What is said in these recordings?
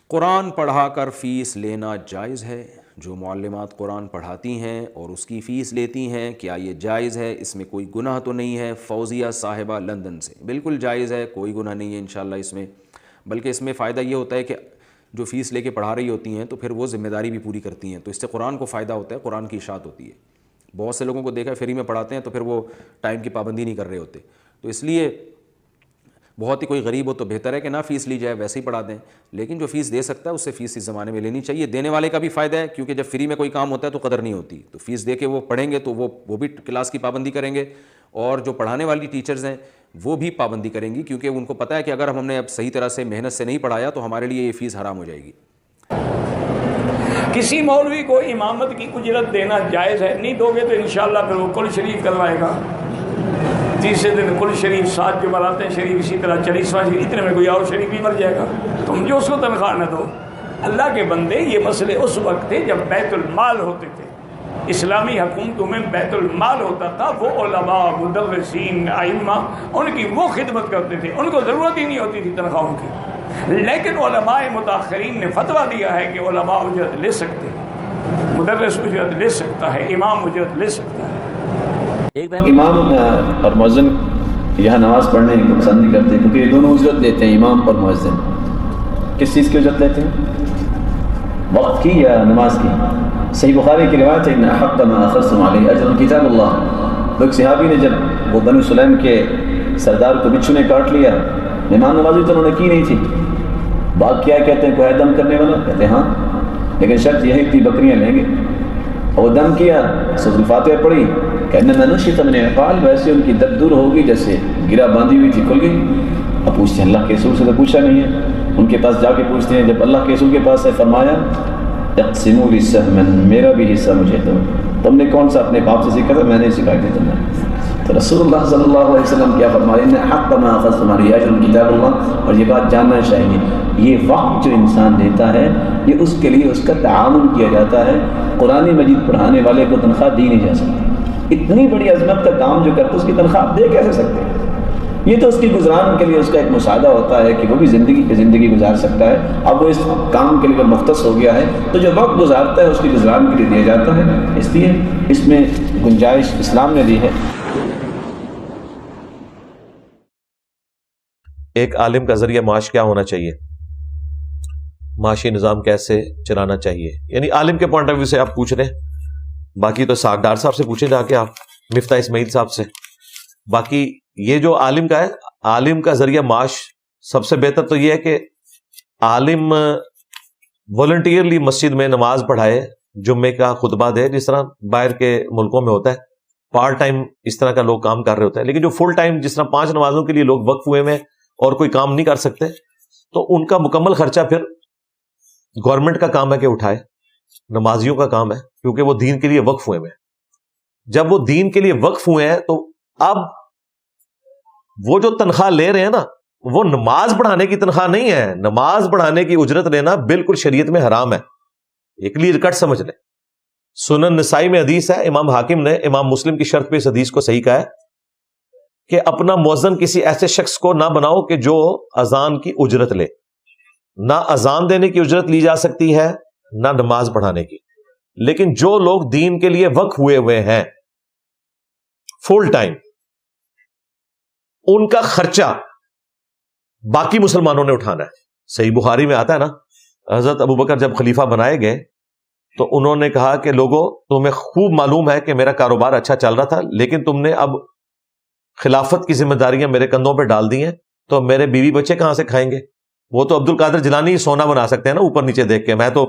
قرآن پڑھا کر فیس لینا جائز ہے؟ جو معلمات قرآن پڑھاتی ہیں اور اس کی فیس لیتی ہیں، کیا یہ جائز ہے؟ اس میں کوئی گناہ تو نہیں ہے؟ فوزیہ صاحبہ لندن سے۔ بالکل جائز ہے، کوئی گناہ نہیں ہے انشاءاللہ اس میں، بلکہ اس میں فائدہ یہ ہوتا ہے کہ جو فیس لے کے پڑھا رہی ہوتی ہیں تو پھر وہ ذمہ داری بھی پوری کرتی ہیں، تو اس سے قرآن کو فائدہ ہوتا ہے، قرآن کی اشاعت ہوتی ہے۔ بہت سے لوگوں کو دیکھا فری میں پڑھاتے ہیں تو پھر وہ ٹائم کی پابندی نہیں کر رہے ہوتے، تو اس لیے بہت ہی کوئی غریب ہو تو بہتر ہے کہ نہ فیس لی جائے، ویسے ہی پڑھا دیں، لیکن جو فیس دے سکتا ہے اس سے فیس اس زمانے میں لینی چاہیے۔ دینے والے کا بھی فائدہ ہے، کیونکہ جب فری میں کوئی کام ہوتا ہے تو قدر نہیں ہوتی، تو فیس دے کے وہ پڑھیں گے تو وہ بھی کلاس کی پابندی کریں گے، اور جو پڑھانے والی ٹیچرز ہیں وہ بھی پابندی کریں گی، کیونکہ ان کو پتہ ہے کہ اگر ہم نے اب صحیح طرح سے محنت سے نہیں پڑھایا تو ہمارے لیے یہ فیس حرام ہو جائے گی۔ کسی مولوی کو امامت کی اجرت دینا جائز ہے؟ نہیں دو گے تو انشاءاللہ پھر وہ کل شریف کروائے گا، تیسرے دن کل شریف، 7 جو براتے ہیں شریف، اسی طرح 40واں شریف، اتنے میں کوئی اور شریف بھی مر جائے گا، تم جو اس کو تنخواہ نہ دو۔ اللہ کے بندے، یہ مسئلے اس وقت تھے جب بیت المال ہوتے تھے، اسلامی حکومتوں میں بیت المال ہوتا تھا، وہ علماء، مدرسین، ائمہ ان کی وہ خدمت کرتے تھے، ان کو ضرورت ہی نہیں ہوتی تھی تنخواہوں کی۔ لیکن علماء متاخرین نے فتویٰ دیا ہے کہ علماء اجرت لے سکتے ہیں، مدرس اجرت لے سکتا ہے، امام اجرت لے سکتا ہے۔ امام اور مؤذن یہاں نماز پڑھنے کو پسند نہیں کرتے، کیونکہ یہ دونوں اجرت لیتے ہیں، امام اور مؤذن۔ کس چیز کی اجرت لیتے ہیں؟ وقت کی یا نماز کی؟ صحیح بخاری کی روایت ہے، ان احق ما اخذتم علیہ اجر کتاب اللہ۔ ایک صحابی نے جب وہ بنو سلیم کے سردار کو بچھو نے کاٹ لیا، مہمان نوازی تو انہوں نے کی نہیں تھی، بات کیا کہتے ہیں کوئی دم کرنے والا؟ کہتے ہیں ہاں، لیکن شرط یہ ہے کہ بکریاں لیں گے۔ اور وہ دم کیا، سورۃ الفاتحہ پڑھی، کہنے میں نشیط من اقال، ویسے ان کی درد دور ہوگی جیسے گرا باندھی ہوئی تھی، کھل گئی۔ اب پوچھتے ہیں اللہ کے رسول سے تو پوچھا نہیں ہے، ان کے پاس جا کے پوچھتے ہیں، جب اللہ کے رسول کے پاس سے فرمایا اقسموا لی سہما، میرا بھی حصہ مجھے دو، تم نے کون سا اپنے باپ سے سیکھا تھا؟ میں نے سکھائی تھی تمہیں۔ تو رسول اللہ صلی اللہ علیہ وسلم کیا فرمائے، ان حق ما اخذتم علیہ اجر کتاب اللہ۔ اور یہ بات جاننا چاہیے، یہ وقت جو انسان دیتا ہے یہ اس کے لیے اس کا تعاون کیا جاتا ہے۔ قرآن مجید پڑھانے والے کو تنخواہ دی نہیں جا سکتی، اتنی بڑی عظمت کا کام جو کرتے اس کی تنخواہ دے کیسے سکتے ہیں؟ یہ تو اس کی گزران کے لیے اس کا ایک مساعدہ ہوتا ہے کہ وہ بھی زندگی گزار سکتا ہے۔ اب وہ اس کام کے لیے مختص ہو گیا ہے تو جو وقت گزارتا ہے اس کی گزران کے لیے دیا جاتا ہے، اس لیے اس میں گنجائش اسلام نے دی ہے۔ ایک عالم کا ذریعہ معاش کیا ہونا چاہیے؟ معاشی نظام کیسے چلانا چاہیے؟ یعنی عالم کے پوائنٹ آف ویو سے آپ پوچھ رہے ہیں، باقی تو ڈاکٹر صاحب سے پوچھیں جا کے، آپ مفتاح اسماعیل صاحب سے۔ باقی یہ جو عالم کا ہے، عالم کا ذریعہ معاش سب سے بہتر تو یہ ہے کہ عالم والنٹیئرلی مسجد میں نماز پڑھائے، جمعے کا خطبہ دے، جس طرح باہر کے ملکوں میں ہوتا ہے، پارٹ ٹائم اس طرح کا لوگ کام کر رہے ہوتے ہیں۔ لیکن جو فل ٹائم جس طرح 5 نمازوں کے لیے لوگ وقف ہوئے میں اور کوئی کام نہیں کر سکتے، تو ان کا مکمل خرچہ پھر گورنمنٹ کا کام ہے کہ اٹھائے، نمازیوں کا کام ہے، کیونکہ وہ دین کے لیے وقف ہوئے ہیں۔ جب وہ دین کے لیے وقف ہوئے ہیں تو اب وہ جو تنخواہ لے رہے ہیں نا، وہ نماز پڑھانے کی تنخواہ نہیں ہے، نماز پڑھانے کی اجرت لینا بالکل شریعت میں حرام ہے، یہ کلیئر کٹ سمجھ لیں۔ سنن نسائی میں حدیث ہے، امام حاکم نے امام مسلم کی شرط پہ اس حدیث کو صحیح کہا ہے کہ اپنا مؤذن کسی ایسے شخص کو نہ بناؤ کہ جو اذان کی اجرت لے، نہ اذان دینے کی اجرت لی جا سکتی ہے نہ نماز پڑھانے کی، لیکن جو لوگ دین کے لیے وقف ہوئے ہیں فل ٹائم، ان کا خرچہ باقی مسلمانوں نے اٹھانا ہے۔ صحیح بخاری میں آتا ہے نا، حضرت ابوبکر جب خلیفہ بنائے گئے تو انہوں نے کہا کہ لوگوں، تمہیں خوب معلوم ہے کہ میرا کاروبار اچھا چل رہا تھا، لیکن تم نے اب خلافت کی ذمہ داریاں میرے کندھوں پہ ڈال دی ہیں، تو میرے بیوی بچے کہاں سے کھائیں گے؟ وہ تو عبد القادر جیلانی سونا بنا سکتے ہیں نا اوپر نیچے دیکھ کے، میں تو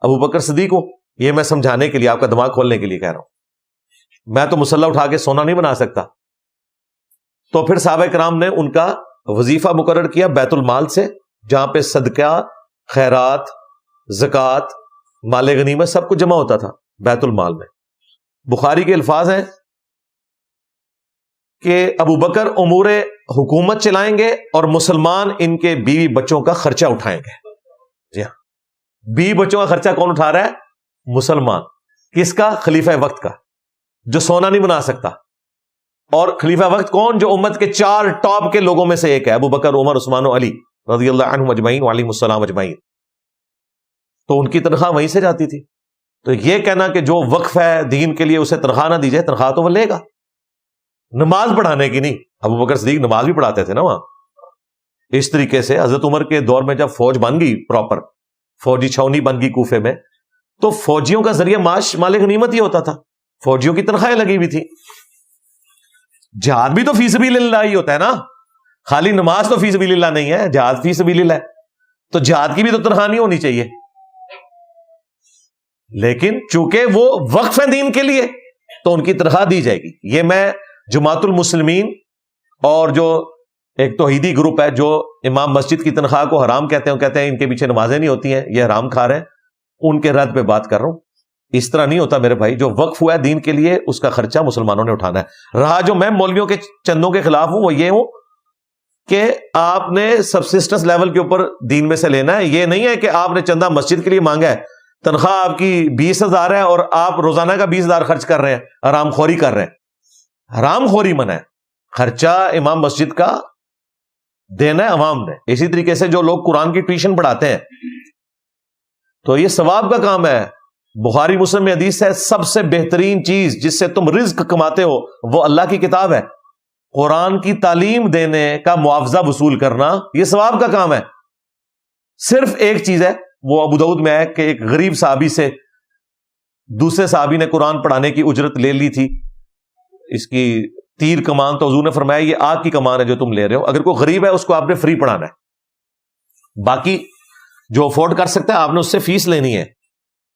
ابوبکر صدیق ہوں۔ یہ میں سمجھانے کے لیے، آپ کا دماغ کھولنے کے لیے کہہ رہا ہوں، میں تو مسلح اٹھا کے سونا نہیں بنا سکتا۔ تو پھر صحابہ کرام نے ان کا وظیفہ مقرر کیا بیت المال سے، جہاں پہ صدقہ، خیرات، زکوٰۃ، مال غنیمت سب کچھ جمع ہوتا تھا بیت المال میں۔ بخاری کے الفاظ ہیں کہ ابوبکر امور حکومت چلائیں گے اور مسلمان ان کے بیوی بچوں کا خرچہ اٹھائیں گے۔ جی ہاں، بیوی بچوں کا خرچہ کون اٹھا رہا ہے؟ مسلمان۔ کس کا؟ خلیفہ وقت کا، جو سونا نہیں بنا سکتا۔ اور خلیفہ وقت کون؟ جو امت کے 4 ٹاپ کے لوگوں میں سے ایک ہے، ابو بکر، عمر، عثمان و علی رضی اللہ عنہم اجمعین وعلیہم السلام اجمعین۔ تو ان کی تنخواہ وہیں سے جاتی تھی. تو یہ کہنا کہ جو وقف ہے دین کے لیے اسے تنخواہ نہ دی جائے، تنخواہ تو وہ لے گا، نماز پڑھانے کی نہیں. ابو بکر صدیق نماز بھی پڑھاتے تھے نا وہاں. اس طریقے سے حضرت عمر کے دور میں جب فوج بن گئی، پراپر فوجی چھاونی بن گئی کوفے میں، تو فوجیوں کا ذریعہ معاش مال غنیمت ہی ہوتا تھا، فوجیوں کی تنخواہیں لگی ہوئی تھی. جہاد بھی تو فی سبیل اللہ ہی ہوتا ہے نا، خالی نماز تو فی سبیل اللہ نہیں ہے، جہاد فی سبیل اللہ ہے. تو جہاد کی بھی تو تنخواہ نہیں ہونی چاہیے. لیکن چونکہ وہ وقف ہے دین کے لیے تو ان کی تنخواہ دی جائے گی. یہ میں جماعت المسلمین اور جو ایک توحیدی گروپ ہے جو امام مسجد کی تنخواہ کو حرام کہتے ہیں، کہتے ہیں ان کے پیچھے نمازیں نہیں ہوتی ہیں، یہ حرام کھا رہے ہیں، ان کے رد پہ بات کر رہا ہوں. اس طرح نہیں ہوتا میرے بھائی. جو وقف ہوا ہے دین کے لیے اس کا خرچہ مسلمانوں نے اٹھانا ہے. رہا جو میں مولویوں کے چندوں کے خلاف ہوں وہ یہ ہوں کہ آپ نے سبسسٹنس لیول کے اوپر دین میں سے لینا ہے. یہ نہیں ہے کہ آپ نے چندہ مسجد کے لیے مانگا ہے، تنخواہ آپ کی 20,000 ہے اور آپ روزانہ کا 20,000 خرچ کر رہے ہیں، حرام خوری کر رہے ہیں. حرام خوری منع ہے، خرچہ امام مسجد کا دینا ہے عوام نے. اسی طریقے سے جو لوگ قرآن کی ٹیوشن پڑھاتے ہیں تو یہ ثواب کا کام ہے. بخاری مسلم میں حدیث ہے سب سے بہترین چیز جس سے تم رزق کماتے ہو وہ اللہ کی کتاب ہے. قرآن کی تعلیم دینے کا معاوضہ وصول کرنا یہ ثواب کا کام ہے. صرف ایک چیز ہے، وہ ابو داؤد میں ہے کہ ایک غریب صحابی سے دوسرے صحابی نے قرآن پڑھانے کی اجرت لے لی تھی. اس کی تیر کمان تو حضور نے فرمایا یہ آگ کی کمان ہے جو تم لے رہے ہو. اگر کوئی غریب ہے اس کو آپ نے فری پڑھانا ہے، باقی جو افورڈ کر سکتا ہے آپ نے اس سے فیس لینی ہے.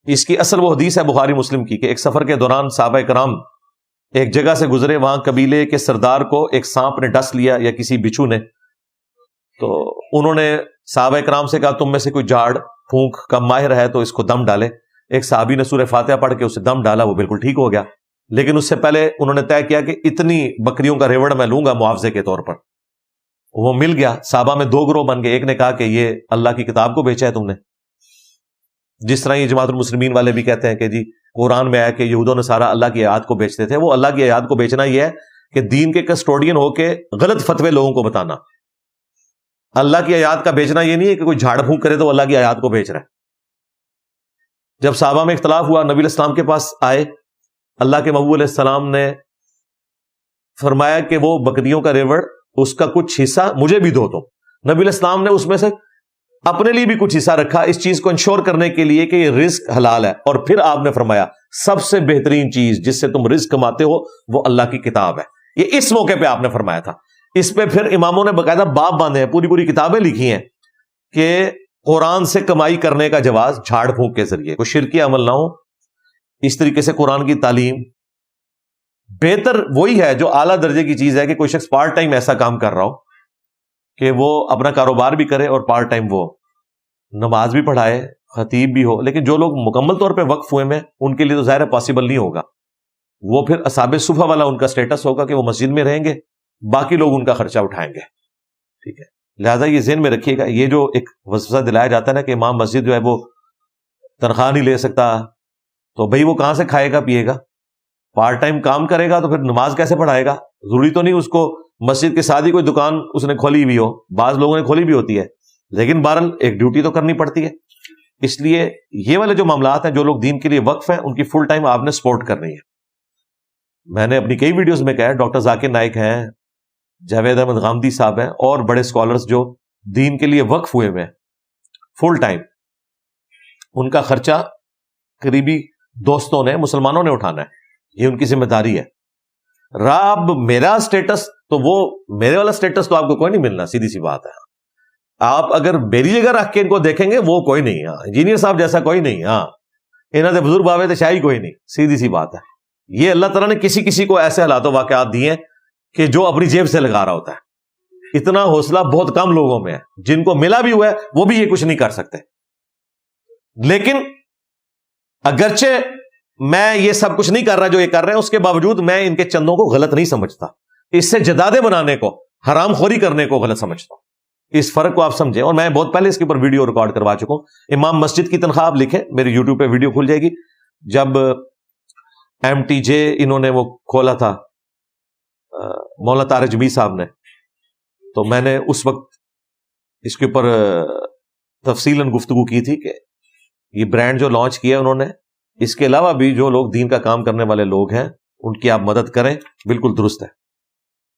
اس کی اصل وہ حدیث ہے بخاری مسلم کی کہ ایک سفر کے دوران صحابہ کرام ایک جگہ سے گزرے، وہاں قبیلے کے سردار کو ایک سانپ نے ڈس لیا یا کسی بچھو نے. تو انہوں نے صحابہ کرام سے کہا تم میں سے کوئی جھاڑ پھونک کا ماہر ہے تو اس کو دم ڈالے. ایک صحابی نے سورہ فاتحہ پڑھ کے اسے دم ڈالا، وہ بالکل ٹھیک ہو گیا. لیکن اس سے پہلے انہوں نے طے کیا کہ اتنی بکریوں کا ریوڑ میں لوں گا معاوضے کے طور پر. وہ مل گیا. صحابہ میں 2 گروہ بن گئے. ایک نے کہا کہ یہ اللہ کی کتاب کو بیچا ہے تم نے، جس طرح یہ جماعت المسلمین والے بھی کہتے ہیں کہ جی قرآن میں آیا کہ یہود و نصارہ اللہ کی آیات کو بیچتے تھے. وہ اللہ کی آیات کو بیچنا یہ ہے کہ دین کے کسٹوڈین ہو کے غلط فتوے لوگوں کو بتانا. اللہ کی آیات کا بیچنا یہ نہیں ہے کہ کوئی جھاڑ پھونک کرے تو اللہ کی آیات کو بیچ رہا ہے. جب صحابہ میں اختلاف ہوا، نبی علیہ السلام کے پاس آئے. اللہ کے محبوب علیہ السلام نے فرمایا کہ وہ بکریوں کا ریوڑ اس کا کچھ حصہ مجھے بھی دو. تو نبی علیہ السلام نے اس میں سے اپنے لیے بھی کچھ حصہ رکھا اس چیز کو انشور کرنے کے لیے کہ یہ رزق حلال ہے. اور پھر آپ نے فرمایا سب سے بہترین چیز جس سے تم رزق کماتے ہو وہ اللہ کی کتاب ہے. یہ اس موقع پہ آپ نے فرمایا تھا. اس پہ پھر اماموں نے باقاعدہ باب باندھے ہیں، پوری پوری کتابیں لکھی ہیں کہ قرآن سے کمائی کرنے کا جواز جھاڑ پھونک کے ذریعے، کوئی شرکی عمل نہ ہو. اس طریقے سے قرآن کی تعلیم بہتر وہی ہے جو اعلیٰ درجے کی چیز ہے کہ کوئی شخص پارٹ ٹائم ایسا کام کر رہا ہو کہ وہ اپنا کاروبار بھی کرے اور پارٹ ٹائم وہ نماز بھی پڑھائے، خطیب بھی ہو. لیکن جو لوگ مکمل طور پہ وقف ہوئے میں ان کے لیے تو ظاہر پاسبل نہیں ہوگا. وہ پھر اصحاب صفحہ والا ان کا سٹیٹس ہوگا کہ وہ مسجد میں رہیں گے، باقی لوگ ان کا خرچہ اٹھائیں گے. ٹھیک ہے، لہٰذا یہ ذہن میں رکھیے گا. یہ جو ایک وسوسہ دلایا جاتا ہے نا کہ امام مسجد جو ہے وہ تنخواہ نہیں لے سکتا، تو بھئی وہ کہاں سے کھائے گا پیے گا؟ پارٹ ٹائم کام کرے گا تو پھر نماز کیسے پڑھائے گا؟ ضروری تو نہیں اس کو مسجد کے ساتھ ہی کوئی دکان اس نے کھولی ہوئی ہو، بعض لوگوں نے کھولی بھی ہوتی ہے، لیکن بہرحال ایک ڈیوٹی تو کرنی پڑتی ہے. اس لیے یہ والے جو معاملات ہیں جو لوگ دین کے لیے وقف ہیں ان کی فل ٹائم آپ نے سپورٹ کرنی ہے. میں نے اپنی کئی ویڈیوز میں کہا ہے، ڈاکٹر ذاکر نائک ہیں، جاوید احمد غامدی صاحب ہیں اور بڑے اسکالرز جو دین کے لیے وقف ہوئے ہیں فل ٹائم، ان کا خرچہ قریبی دوستوں نے مسلمانوں نے اٹھانا ہے. یہ ان کی ذمہ داری ہے. راب میرا سٹیٹس تو وہ میرے والا سٹیٹس تو آپ کو کوئی نہیں ملنا، سیدھی سی بات ہے. آپ اگر میری جگہ رکھ کے ان کو دیکھیں گے وہ کوئی نہیں. ہاں انجینئر صاحب جیسا کوئی نہیں. ہاں انہوں نے بزرگ باوے تو شاہی کوئی نہیں. سیدھی سی بات ہے. یہ اللہ تعالیٰ نے کسی کسی کو ایسے حالات و واقعات دیے ہیں کہ جو اپنی جیب سے لگا رہا ہوتا ہے. اتنا حوصلہ بہت کم لوگوں میں ہے. جن کو ملا بھی ہوا ہے وہ بھی یہ کچھ نہیں کر سکتے. لیکن اگرچہ میں یہ سب کچھ نہیں کر رہا جو یہ کر رہے ہیں، اس کے باوجود میں ان کے چندوں کو غلط نہیں سمجھتا. اس سے جدادے بنانے کو، حرام خوری کرنے کو غلط سمجھتا ہوں. اس فرق کو آپ سمجھیں. اور میں بہت پہلے اس کے اوپر ویڈیو ریکارڈ کروا چکا ہوں. امام مسجد کی تنخواہ آپ لکھیں، میرے یوٹیوب پہ ویڈیو کھل جائے گی. جب MTJ انہوں نے وہ کھولا تھا مولانا طارق جمیع صاحب نے، تو میں نے اس وقت اس کے اوپر تفصیلاً گفتگو کی تھی کہ یہ برانڈ جو لانچ کیا انہوں نے، اس کے علاوہ بھی جو لوگ دین کا کام کرنے والے لوگ ہیں ان کی آپ مدد کریں، بالکل درست ہے.